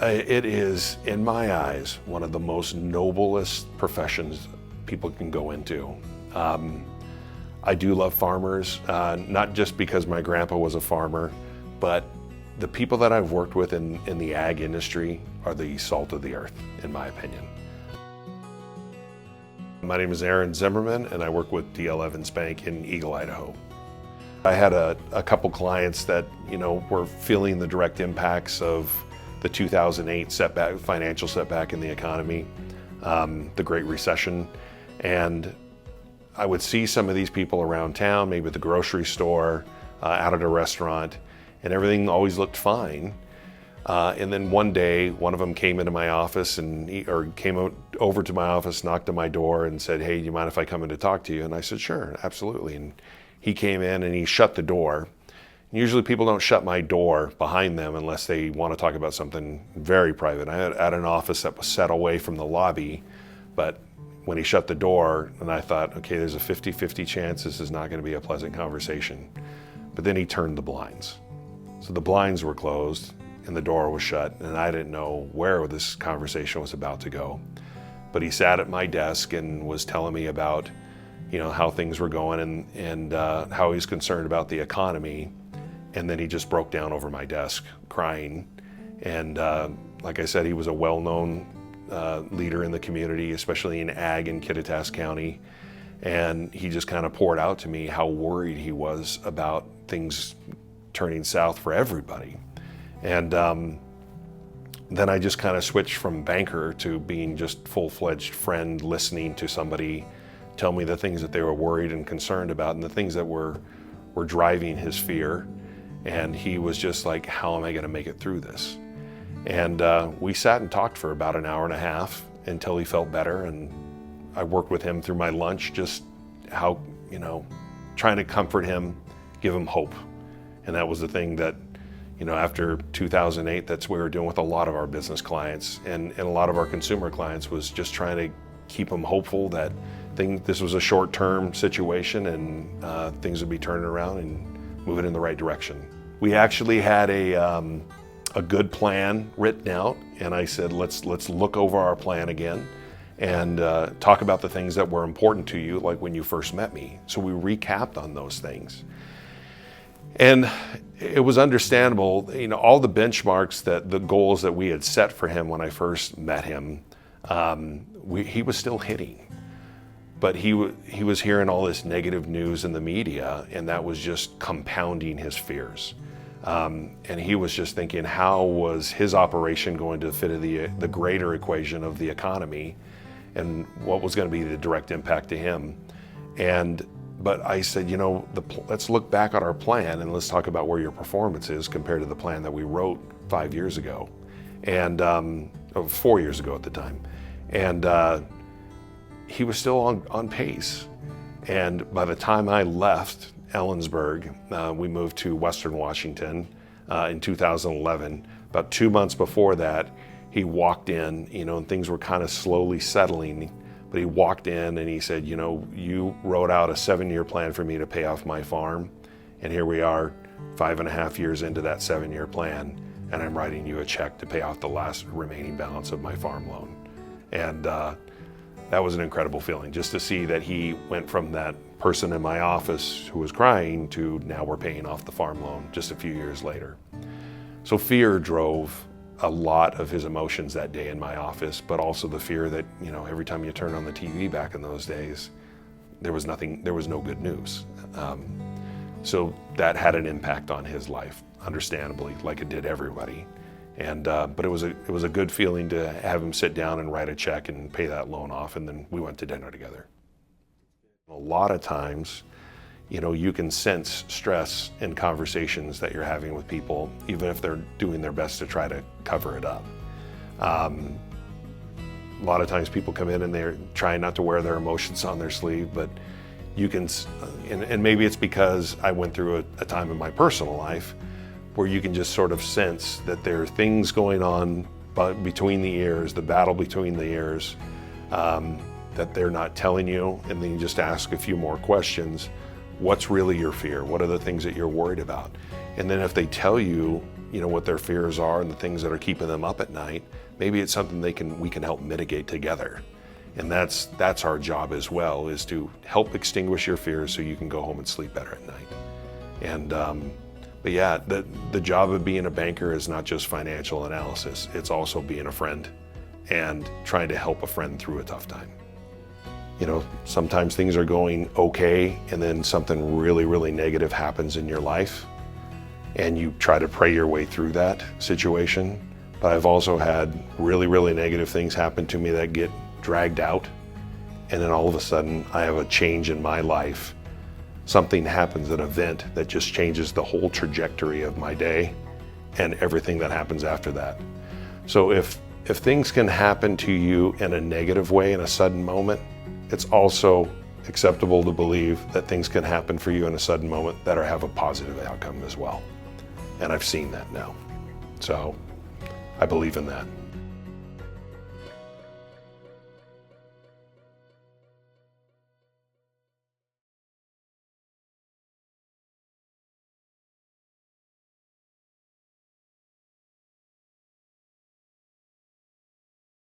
It is, in my eyes, one of the most noblest professions people can go into. I do love farmers, not just because my grandpa was a farmer, but the people that I've worked with in the ag industry are the salt of the earth, in my opinion. My name is Zimmerman, and I work with D.L. Evans Bank in Eagle, Idaho. I had a couple clients that, were feeling the direct impacts of the 2008 financial setback in the economy, the Great Recession. And I would see some of these people around town, maybe at the grocery store, out at a restaurant, and everything always looked fine. And then one day, one of them came into my office came over to my office, knocked on my door and said, "Hey, do you mind if I come in to talk to you?" And I said, "Sure, absolutely." And he came in and he shut the door. Usually people don't shut my door behind them unless they want to talk about something very private. I had an office that was set away from the lobby, but when he shut the door, and I thought, okay, there's a 50-50 chance this is not going to be a pleasant conversation. But then he turned the blinds. So the blinds were closed and the door was shut, and I didn't know where this conversation was about to go. But he sat at my desk and was telling me about, how things were going and how he was concerned about the economy. And then he just broke down over my desk crying. And like I said, he was a well-known leader in the community, especially in ag in Kittitas County. And he just kind of poured out to me how worried he was about things turning south for everybody. And then I just kind of switched from banker to being just full-fledged friend, listening to somebody tell me the things that they were worried and concerned about and the things that were driving his fear. And he was just like, how am I going to make it through this? And we sat and talked for about an hour and a half until he felt better. And I worked with him through my lunch, just how, trying to comfort him, give him hope. And that was the thing that, after 2008, that's what we were doing with a lot of our business clients and a lot of our consumer clients, was just trying to keep them hopeful that this was a short-term situation and things would be turning around and moving in the right direction. We actually had a good plan written out, and I said, let's look over our plan again and talk about the things that were important to you, like when you first met me. So we recapped on those things. And it was understandable, all the benchmarks, the goals that we had set for him when I first met him, he was still hitting. But he was hearing all this negative news in the media, and that was just compounding his fears. And he was just thinking, how was his operation going to fit in the greater equation of the economy, and what was going to be the direct impact to him? But I said, let's look back at our plan and let's talk about where your performance is compared to the plan that we wrote 5 years ago, and 4 years ago at the time. And he was still on pace. And by the time I left Ellensburg, we moved to Western Washington in 2011. About 2 months before that, he walked in, and things were kind of slowly settling. But he walked in and he said, you wrote out a 7-year plan for me to pay off my farm. And here we are 5.5 years into that 7-year plan, and I'm writing you a check to pay off the last remaining balance of my farm loan. And that was an incredible feeling, just to see that he went from that person in my office who was crying to now we're paying off the farm loan just a few years later. So fear drove a lot of his emotions that day in my office, but also the fear that, every time you turned on the TV back in those days, there was no good news. So that had an impact on his life, understandably, like it did everybody. And but it was a good feeling to have him sit down and write a check and pay that loan off, and then we went to dinner together. A lot of times, you can sense stress in conversations that you're having with people, even if they're doing their best to try to cover it up. A lot of times people come in and they're trying not to wear their emotions on their sleeve, but you can, and maybe it's because I went through a time in my personal life where you can just sort of sense that there are things going on between the ears, the battle between the ears, that they're not telling you, and then you just ask a few more questions. What's really your fear? What are the things that you're worried about? And then if they tell you what their fears are and the things that are keeping them up at night, maybe it's something we can help mitigate together. And that's our job as well, is to help extinguish your fears so you can go home and sleep better at night. And but yeah, the job of being a banker is not just financial analysis. It's also being a friend and trying to help a friend through a tough time. Sometimes things are going okay and then something really, really negative happens in your life and you try to pray your way through that situation. But I've also had really, really negative things happen to me that get dragged out, and then all of a sudden I have a change in my life. Something happens, an event that just changes the whole trajectory of my day and everything that happens after that. So if things can happen to you in a negative way in a sudden moment, it's also acceptable to believe that things can happen for you in a sudden moment that have a positive outcome as well. And I've seen that now. So I believe in that.